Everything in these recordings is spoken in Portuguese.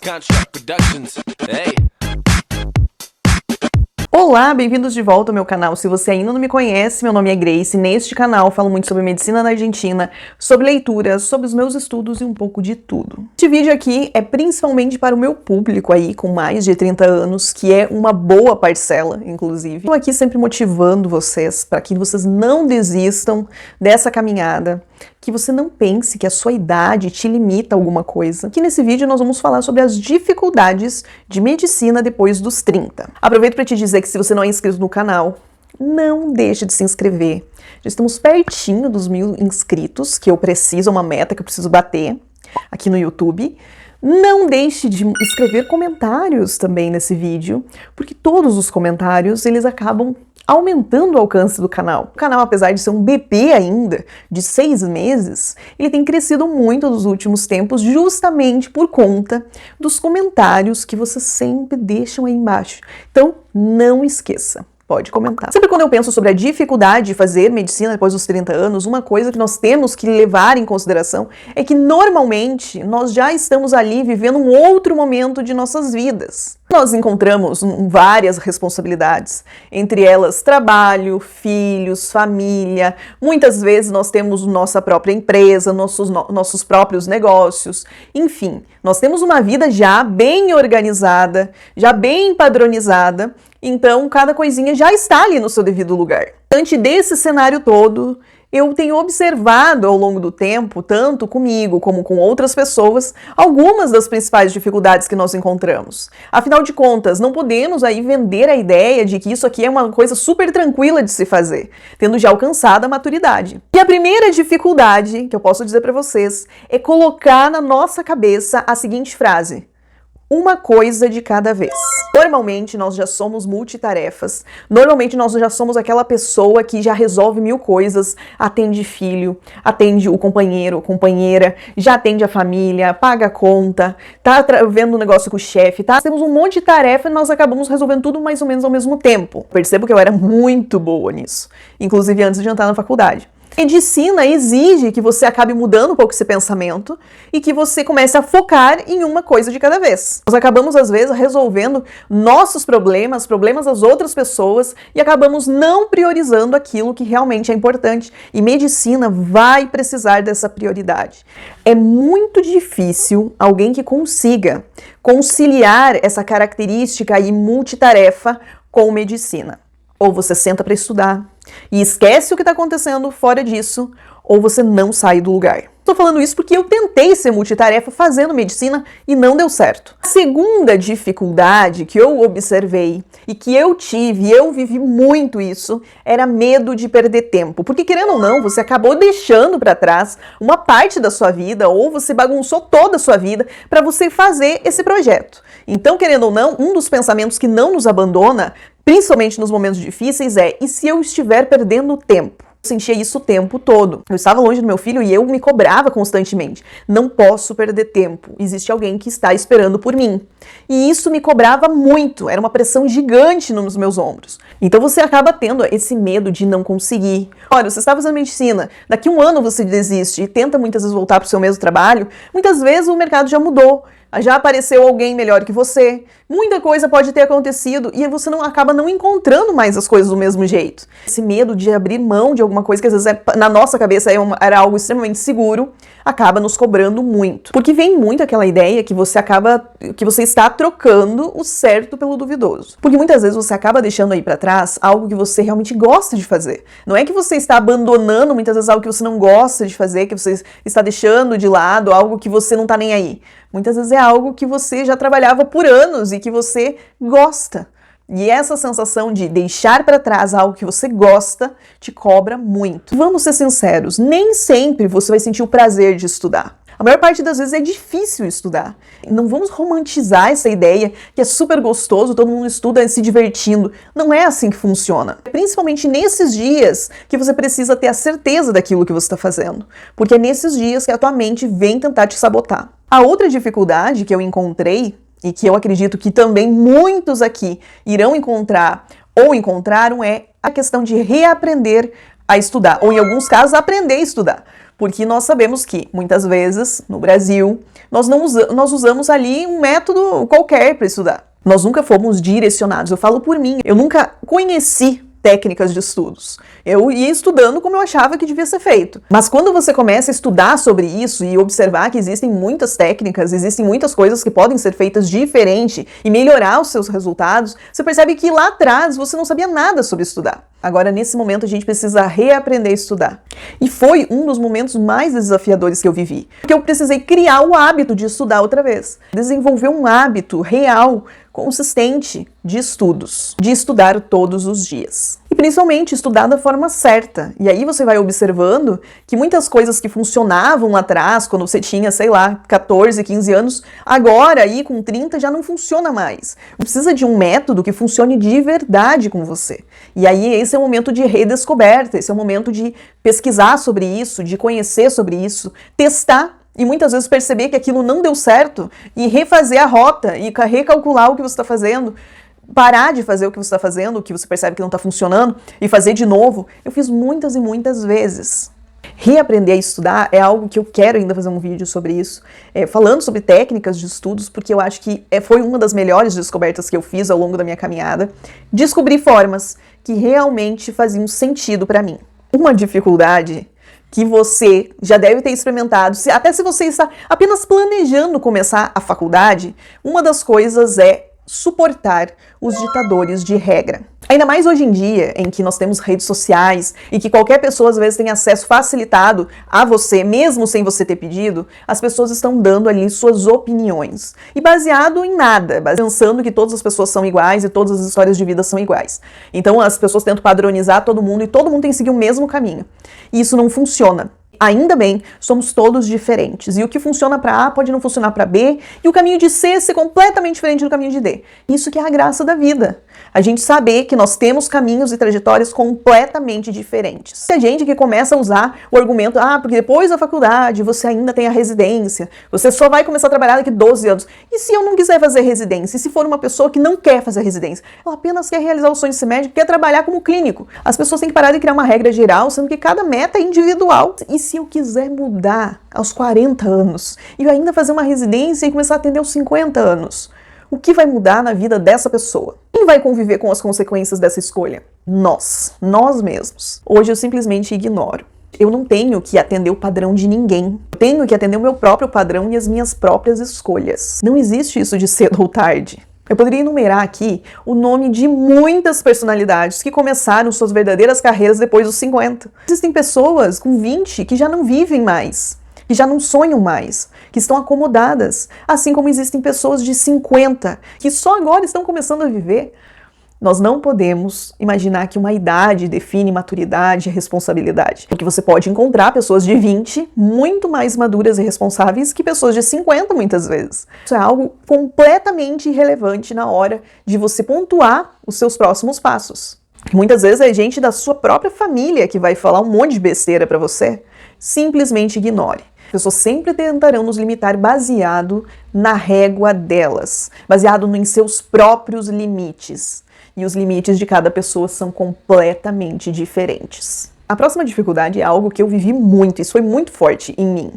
Construct Productions. Hey. Olá, bem-vindos de volta ao meu canal. Se você ainda não me conhece, meu nome é Grace. Neste canal eu falo muito sobre medicina na Argentina, sobre leitura, sobre os meus estudos e um pouco de tudo. Este vídeo aqui é principalmente para o meu público aí com mais de 30 anos, que é uma boa parcela, inclusive. Estou aqui sempre motivando vocês para que vocês não desistam dessa caminhada, que você não pense que a sua idade te limita a alguma coisa. Aqui nesse vídeo nós vamos falar sobre as dificuldades de medicina depois dos 30. Aproveito para te dizer que se você não é inscrito no canal, não deixe de se inscrever. Já estamos pertinho dos 1000 inscritos, que eu preciso, é uma meta que eu preciso bater aqui no YouTube. Não deixe de escrever comentários também nesse vídeo, porque todos os comentários, eles acabam aumentando o alcance do canal. O canal, apesar de ser um bebê ainda, de 6 meses, ele tem crescido muito nos últimos tempos, justamente por conta dos comentários que vocês sempre deixam aí embaixo. Então, não esqueça. Pode comentar. Sempre quando eu penso sobre a dificuldade de fazer medicina depois dos 30 anos, uma coisa que nós temos que levar em consideração é que normalmente nós já estamos ali vivendo um outro momento de nossas vidas. Nós encontramos várias responsabilidades, entre elas trabalho, filhos, família. Muitas vezes nós temos nossa própria empresa, nossos próprios negócios. Enfim, nós temos uma vida já bem organizada, já bem padronizada. Então, cada coisinha já está ali no seu devido lugar. Diante desse cenário todo, eu tenho observado ao longo do tempo, tanto comigo como com outras pessoas, algumas das principais dificuldades que nós encontramos. Afinal de contas, não podemos aí vender a ideia de que isso aqui é uma coisa super tranquila de se fazer, tendo já alcançado a maturidade. E a primeira dificuldade que eu posso dizer para vocês é colocar na nossa cabeça a seguinte frase: uma coisa de cada vez. Normalmente nós já somos multitarefas, normalmente nós já somos aquela pessoa que já resolve 1000 coisas, atende filho, atende o companheiro, companheira, já atende a família, paga a conta, tá vendo um negócio com o chefe, tá? Temos um monte de tarefa e nós acabamos resolvendo tudo mais ou menos ao mesmo tempo. Percebo que eu era muito boa nisso, inclusive antes de entrar na faculdade. Medicina exige que você acabe mudando um pouco esse pensamento e que você comece a focar em uma coisa de cada vez. Nós acabamos, às vezes, resolvendo nossos problemas, problemas das outras pessoas e acabamos não priorizando aquilo que realmente é importante. E medicina vai precisar dessa prioridade. É muito difícil alguém que consiga conciliar essa característica aí multitarefa com medicina. Ou você senta para estudar e esquece o que está acontecendo fora disso, ou você não sai do lugar. Estou falando isso porque eu tentei ser multitarefa fazendo medicina e não deu certo. A segunda dificuldade que eu observei e que eu tive, e eu vivi muito isso, era medo de perder tempo. Porque, querendo ou não, você acabou deixando para trás uma parte da sua vida, ou você bagunçou toda a sua vida para você fazer esse projeto. Então, querendo ou não, um dos pensamentos que não nos abandona, principalmente nos momentos difíceis, é: e se eu estiver perdendo tempo? Eu sentia isso o tempo todo. Eu estava longe do meu filho e eu me cobrava constantemente. Não posso perder tempo. Existe alguém que está esperando por mim. E isso me cobrava muito. Era uma pressão gigante nos meus ombros. Então você acaba tendo esse medo de não conseguir. Olha, você está fazendo medicina, daqui a um ano você desiste e tenta muitas vezes voltar para o seu mesmo trabalho. Muitas vezes o mercado já mudou. Já apareceu alguém melhor que você, muita coisa pode ter acontecido e você acaba não encontrando mais as coisas do mesmo jeito. Esse medo de abrir mão de alguma coisa que às vezes na nossa cabeça era algo extremamente seguro, acaba nos cobrando muito. Porque vem muito aquela ideia que você está trocando o certo pelo duvidoso. Porque muitas vezes você acaba deixando aí para trás algo que você realmente gosta de fazer. Não é que você está abandonando muitas vezes algo que você não gosta de fazer, que você está deixando de lado, algo que você não está nem aí. Muitas vezes é algo que você já trabalhava por anos e que você gosta. E essa sensação de deixar para trás algo que você gosta te cobra muito. Vamos ser sinceros, nem sempre você vai sentir o prazer de estudar. A maior parte das vezes é difícil estudar. Não vamos romantizar essa ideia que é super gostoso, todo mundo estuda se divertindo. Não é assim que funciona. Principalmente nesses dias que você precisa ter a certeza daquilo que você está fazendo. Porque é nesses dias que a tua mente vem tentar te sabotar. A outra dificuldade que eu encontrei, e que eu acredito que também muitos aqui irão encontrar ou encontraram, é a questão de reaprender a estudar, ou em alguns casos aprender a estudar. Porque nós sabemos que, muitas vezes, no Brasil, nós usamos ali um método qualquer para estudar. Nós nunca fomos direcionados. Eu falo por mim, eu nunca conheci técnicas de estudos. Eu ia estudando como eu achava que devia ser feito. Mas quando você começa a estudar sobre isso e observar que existem muitas técnicas, existem muitas coisas que podem ser feitas diferente e melhorar os seus resultados, você percebe que lá atrás você não sabia nada sobre estudar. Agora, nesse momento, a gente precisa reaprender a estudar. E foi um dos momentos mais desafiadores que eu vivi. Porque eu precisei criar o hábito de estudar outra vez. Desenvolver um hábito real, consistente de estudos. De estudar todos os dias. E principalmente estudar da forma certa. E aí você vai observando que muitas coisas que funcionavam lá atrás, quando você tinha, sei lá, 14, 15 anos, agora aí com 30 já não funciona mais. Precisa de um método que funcione de verdade com você. E aí esse é o momento de redescoberta, esse é o momento de pesquisar sobre isso, de conhecer sobre isso, testar e muitas vezes perceber que aquilo não deu certo e refazer a rota e recalcular o que você está fazendo, parar de fazer o que você está fazendo, o que você percebe que não está funcionando e fazer de novo. Eu fiz muitas e muitas vezes. Reaprender a estudar é algo que eu quero ainda fazer um vídeo sobre isso, falando sobre técnicas de estudos, porque eu acho que foi uma das melhores descobertas que eu fiz ao longo da minha caminhada. Descobri formas que realmente faziam sentido para mim. Uma dificuldade que você já deve ter experimentado, até se você está apenas planejando começar a faculdade, uma das coisas é suportar os ditadores de regra. Ainda mais hoje em dia, em que nós temos redes sociais e que qualquer pessoa às vezes tem acesso facilitado a você, mesmo sem você ter pedido, as pessoas estão dando ali suas opiniões. E baseado em nada, pensando que todas as pessoas são iguais e todas as histórias de vida são iguais. Então as pessoas tentam padronizar todo mundo e todo mundo tem que seguir o mesmo caminho. E isso não funciona. Ainda bem, somos todos diferentes. E o que funciona para A pode não funcionar para B, e o caminho de C ser completamente diferente do caminho de D. Isso que é a graça da vida. A gente saber que nós temos caminhos e trajetórias completamente diferentes. Tem gente que começa a usar o argumento, porque depois da faculdade você ainda tem a residência, você só vai começar a trabalhar daqui a 12 anos. E se eu não quiser fazer residência? E se for uma pessoa que não quer fazer residência? Ela apenas quer realizar o sonho de ser médico, quer trabalhar como clínico. As pessoas têm que parar de criar uma regra geral, sendo que cada meta é individual. E se eu quiser mudar aos 40 anos e ainda fazer uma residência e começar a atender aos 50 anos, o que vai mudar na vida dessa pessoa? Quem vai conviver com as consequências dessa escolha? Nós mesmos. Hoje eu simplesmente ignoro. Eu não tenho que atender o padrão de ninguém. Eu tenho que atender o meu próprio padrão e as minhas próprias escolhas. Não existe isso de cedo ou tarde. Eu poderia enumerar aqui o nome de muitas personalidades que começaram suas verdadeiras carreiras depois dos 50. Existem pessoas com 20 que já não vivem mais, que já não sonham mais, que estão acomodadas, assim como existem pessoas de 50 que só agora estão começando a viver. Nós não podemos imaginar que uma idade define maturidade e responsabilidade. Porque você pode encontrar pessoas de 20 muito mais maduras e responsáveis que pessoas de 50 muitas vezes. Isso é algo completamente irrelevante na hora de você pontuar os seus próximos passos. Muitas vezes é gente da sua própria família que vai falar um monte de besteira para você. Simplesmente ignore. As pessoas sempre tentarão nos limitar baseado na régua delas, baseado em seus próprios limites. E os limites de cada pessoa são completamente diferentes. A próxima dificuldade é algo que eu vivi muito, isso foi muito forte em mim,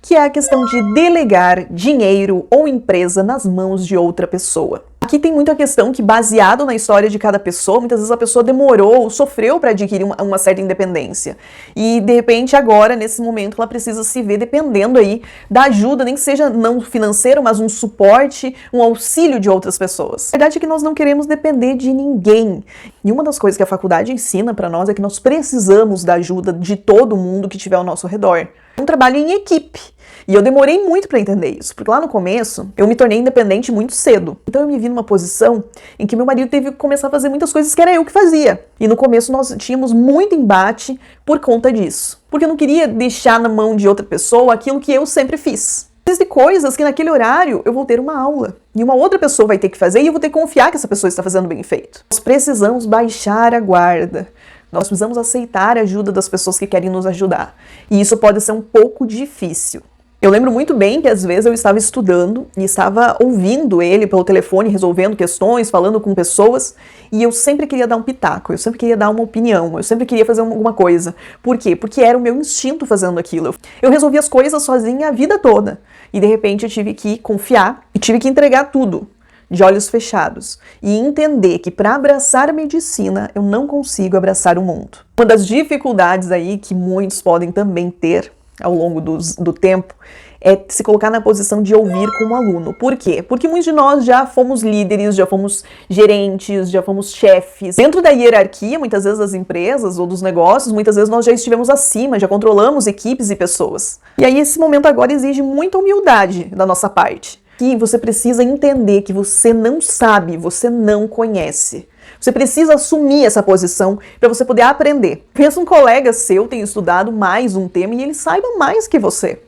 que é a questão de delegar dinheiro ou empresa nas mãos de outra pessoa. Aqui tem muita questão que, baseado na história de cada pessoa, muitas vezes a pessoa demorou ou sofreu para adquirir uma certa independência. E, de repente, agora, nesse momento, ela precisa se ver dependendo aí da ajuda, nem que seja não financeiro, mas um suporte, um auxílio de outras pessoas. A verdade é que nós não queremos depender de ninguém. E uma das coisas que a faculdade ensina para nós é que nós precisamos da ajuda de todo mundo que estiver ao nosso redor. É um trabalho em equipe. E eu demorei muito para entender isso, porque lá no começo eu me tornei independente muito cedo. Então eu me vi numa posição em que meu marido teve que começar a fazer muitas coisas que era eu que fazia. E no começo nós tínhamos muito embate por conta disso. Porque eu não queria deixar na mão de outra pessoa aquilo que eu sempre fiz. Existem coisas que naquele horário eu vou ter uma aula e uma outra pessoa vai ter que fazer e eu vou ter que confiar que essa pessoa está fazendo bem feito. Nós precisamos baixar a guarda. Nós precisamos aceitar a ajuda das pessoas que querem nos ajudar. E isso pode ser um pouco difícil. Eu lembro muito bem que às vezes eu estava estudando e estava ouvindo ele pelo telefone, resolvendo questões, falando com pessoas, e eu sempre queria dar um pitaco, eu sempre queria dar uma opinião, eu sempre queria fazer alguma coisa. Por quê? Porque era o meu instinto fazendo aquilo. Eu resolvia as coisas sozinha a vida toda, e de repente eu tive que confiar e tive que entregar tudo, de olhos fechados, e entender que para abraçar a medicina eu não consigo abraçar o mundo. Uma das dificuldades aí que muitos podem também ter ao longo do tempo, é se colocar na posição de ouvir como aluno. Por quê? Porque muitos de nós já fomos líderes, já fomos gerentes, já fomos chefes. Dentro da hierarquia, muitas vezes das empresas ou dos negócios, muitas vezes nós já estivemos acima, já controlamos equipes e pessoas. E aí esse momento agora exige muita humildade da nossa parte. Que você precisa entender que você não sabe, você não conhece. Você precisa assumir essa posição para você poder aprender. Pensa um colega seu tem estudado mais um tema e ele saiba mais que você.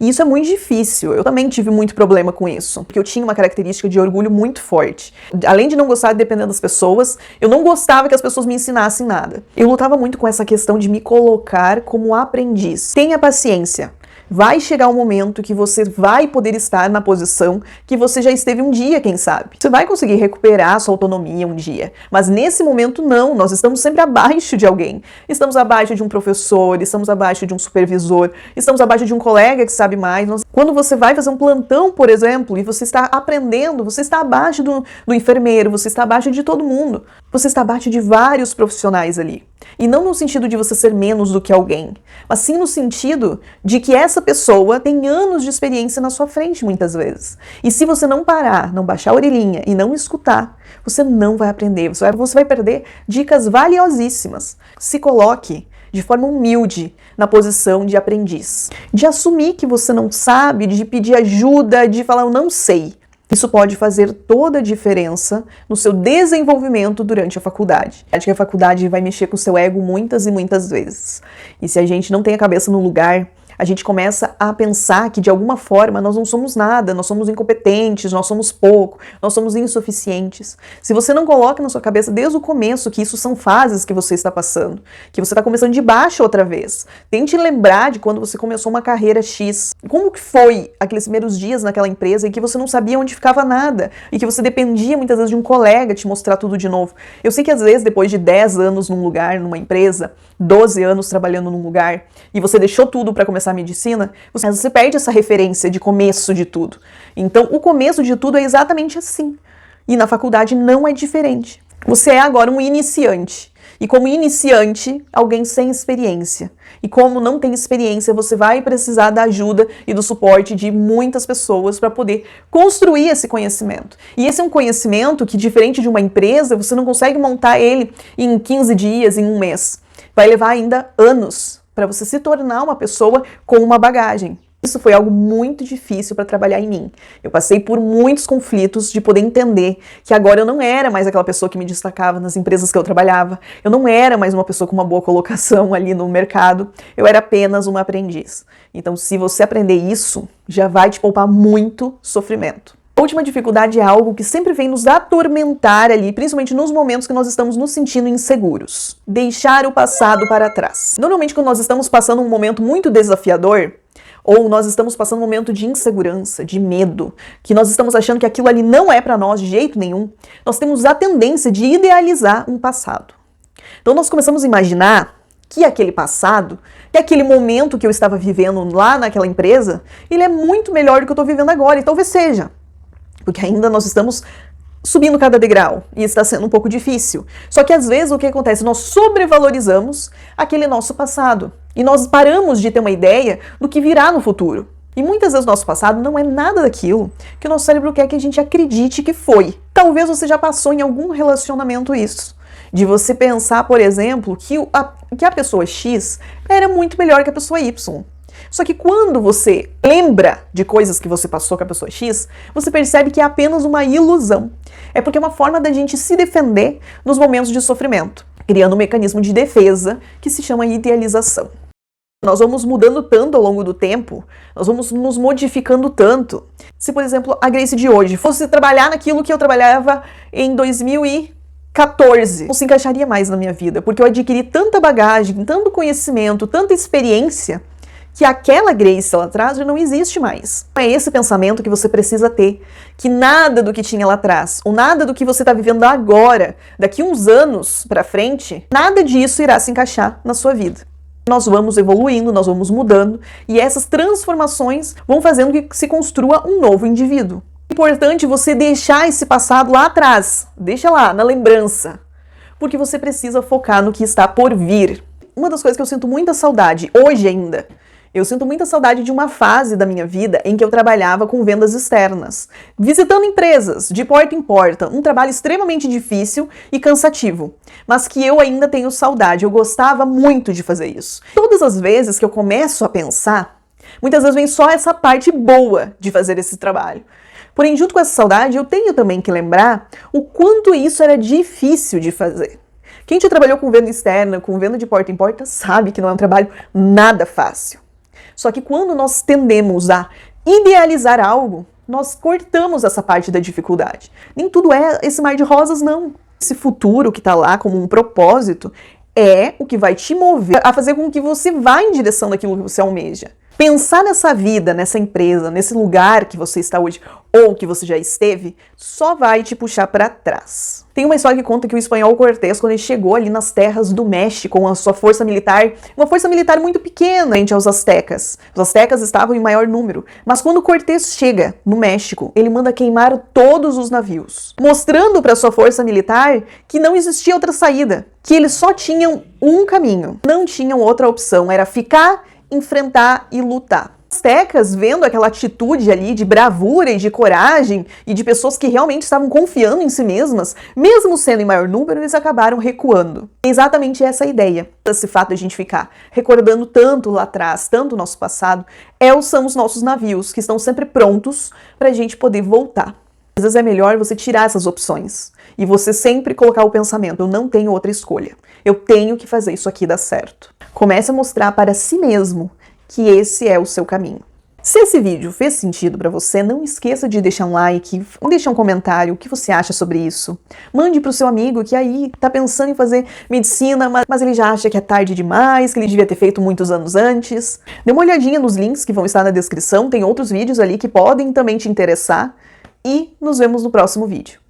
E isso é muito difícil. Eu também tive muito problema com isso, porque eu tinha uma característica de orgulho muito forte. Além de não gostar de depender das pessoas, eu não gostava que as pessoas me ensinassem nada. Eu lutava muito com essa questão de me colocar como aprendiz. Tenha paciência. Vai chegar um momento que você vai poder estar na posição que você já esteve um dia, quem sabe. Você vai conseguir recuperar a sua autonomia um dia. Mas nesse momento não, nós estamos sempre abaixo de alguém. Estamos abaixo de um professor, estamos abaixo de um supervisor, estamos abaixo de um colega que sabe mais. Quando você vai fazer um plantão, por exemplo, e você está aprendendo, você está abaixo do enfermeiro, você está abaixo de todo mundo. Você está abaixo de vários profissionais ali. E não no sentido de você ser menos do que alguém, mas sim no sentido de que essa pessoa tem anos de experiência na sua frente, muitas vezes. E se você não parar, não baixar a orelhinha e não escutar, você não vai aprender, você vai perder dicas valiosíssimas. Se coloque de forma humilde na posição de aprendiz, de assumir que você não sabe, de pedir ajuda, de falar eu não sei. Isso pode fazer toda a diferença no seu desenvolvimento durante a faculdade. Acho que a faculdade vai mexer com o seu ego muitas e muitas vezes. E se a gente não tem a cabeça no lugar, a gente começa a pensar que de alguma forma nós não somos nada, nós somos incompetentes, nós somos pouco, nós somos insuficientes. Se você não coloca na sua cabeça desde o começo que isso são fases que você está passando, que você está começando de baixo outra vez, tente lembrar de quando você começou uma carreira X. Como que foi aqueles primeiros dias naquela empresa em que você não sabia onde ficava nada e que você dependia muitas vezes de um colega te mostrar tudo de novo. Eu sei que às vezes depois de 10 anos num lugar, numa empresa, 12 anos trabalhando num lugar e você deixou tudo para começar a medicina, você perde essa referência de começo de tudo. Então, o começo de tudo é exatamente assim. E na faculdade não é diferente. Você é agora um iniciante. E como iniciante, alguém sem experiência. E como não tem experiência, você vai precisar da ajuda e do suporte de muitas pessoas para poder construir esse conhecimento. E esse é um conhecimento que, diferente de uma empresa, você não consegue montar ele em 15 dias, em um mês. Vai levar ainda anos para você se tornar uma pessoa com uma bagagem. Isso foi algo muito difícil para trabalhar em mim. Eu passei por muitos conflitos de poder entender que agora eu não era mais aquela pessoa que me destacava nas empresas que eu trabalhava. Eu não era mais uma pessoa com uma boa colocação ali no mercado. Eu era apenas uma aprendiz. Então, se você aprender isso, já vai te poupar muito sofrimento. A última dificuldade é algo que sempre vem nos atormentar ali, principalmente nos momentos que nós estamos nos sentindo inseguros. Deixar o passado para trás. Normalmente, quando nós estamos passando um momento muito desafiador, ou nós estamos passando um momento de insegurança, de medo, que nós estamos achando que aquilo ali não é para nós de jeito nenhum, nós temos a tendência de idealizar um passado. Então nós começamos a imaginar que aquele passado, que aquele momento que eu estava vivendo lá naquela empresa, ele é muito melhor do que eu estou vivendo agora, e talvez seja. Porque ainda nós estamos subindo cada degrau e está sendo um pouco difícil. Só que às vezes o que acontece? Nós sobrevalorizamos aquele nosso passado e nós paramos de ter uma ideia do que virá no futuro. E muitas vezes o nosso passado não é nada daquilo que o nosso cérebro quer que a gente acredite que foi. Talvez você já passou em algum relacionamento isso. De você pensar, por exemplo, que a pessoa X era muito melhor que a pessoa Y. Só que quando você lembra de coisas que você passou com a pessoa X, você percebe que é apenas uma ilusão. É porque é uma forma da gente se defender nos momentos de sofrimento, criando um mecanismo de defesa que se chama idealização. Nós vamos mudando tanto ao longo do tempo, nós vamos nos modificando tanto. Se, por exemplo, a Grace de hoje fosse trabalhar naquilo que eu trabalhava em 2014, não se encaixaria mais na minha vida, porque eu adquiri tanta bagagem, tanto conhecimento, tanta experiência, que aquela Grace lá atrás já não existe mais. É esse pensamento que você precisa ter, que nada do que tinha lá atrás, ou nada do que você está vivendo agora, daqui uns anos pra frente, nada disso irá se encaixar na sua vida. Nós vamos evoluindo, nós vamos mudando, e essas transformações vão fazendo que se construa um novo indivíduo. É importante você deixar esse passado lá atrás, deixa lá, na lembrança, porque você precisa focar no que está por vir. Uma das coisas que eu sinto muita saudade, hoje ainda, eu sinto muita saudade de uma fase da minha vida em que eu trabalhava com vendas externas, visitando empresas de porta em porta, um trabalho extremamente difícil e cansativo, mas que eu ainda tenho saudade, eu gostava muito de fazer isso. Todas as vezes que eu começo a pensar, muitas vezes vem só essa parte boa de fazer esse trabalho. Porém, junto com essa saudade, eu tenho também que lembrar o quanto isso era difícil de fazer. Quem já trabalhou com venda externa, com venda de porta em porta, sabe que não é um trabalho nada fácil. Só que quando nós tendemos a idealizar algo, nós cortamos essa parte da dificuldade. Nem tudo é esse mar de rosas, não. Esse futuro que está lá como um propósito é o que vai te mover a fazer com que você vá em direção daquilo que você almeja. Pensar nessa vida, nessa empresa, nesse lugar que você está hoje ou que você já esteve, só vai te puxar para trás. Tem uma história que conta que o espanhol Cortés, quando ele chegou ali nas terras do México com a sua força militar, uma força militar muito pequena frente aos astecas. Os astecas estavam em maior número, mas quando Cortés chega no México, ele manda queimar todos os navios, mostrando para sua força militar que não existia outra saída, que eles só tinham um caminho, não tinham outra opção, era ficar, enfrentar e lutar. Os astecas, vendo aquela atitude ali de bravura e de coragem e de pessoas que realmente estavam confiando em si mesmas, mesmo sendo em maior número, eles acabaram recuando. É exatamente essa a ideia. Esse fato de a gente ficar recordando tanto lá atrás, tanto o nosso passado, são os nossos navios, que estão sempre prontos para a gente poder voltar. Às vezes é melhor você tirar essas opções e você sempre colocar o pensamento, eu não tenho outra escolha, eu tenho que fazer isso aqui dar certo. Comece a mostrar para si mesmo que esse é o seu caminho. Se esse vídeo fez sentido para você, não esqueça de deixar um like, deixar um comentário, o que você acha sobre isso. Mande para o seu amigo que aí tá pensando em fazer medicina, mas ele já acha que é tarde demais, que ele devia ter feito muitos anos antes. Dê uma olhadinha nos links que vão estar na descrição, tem outros vídeos ali que podem também te interessar. E nos vemos no próximo vídeo.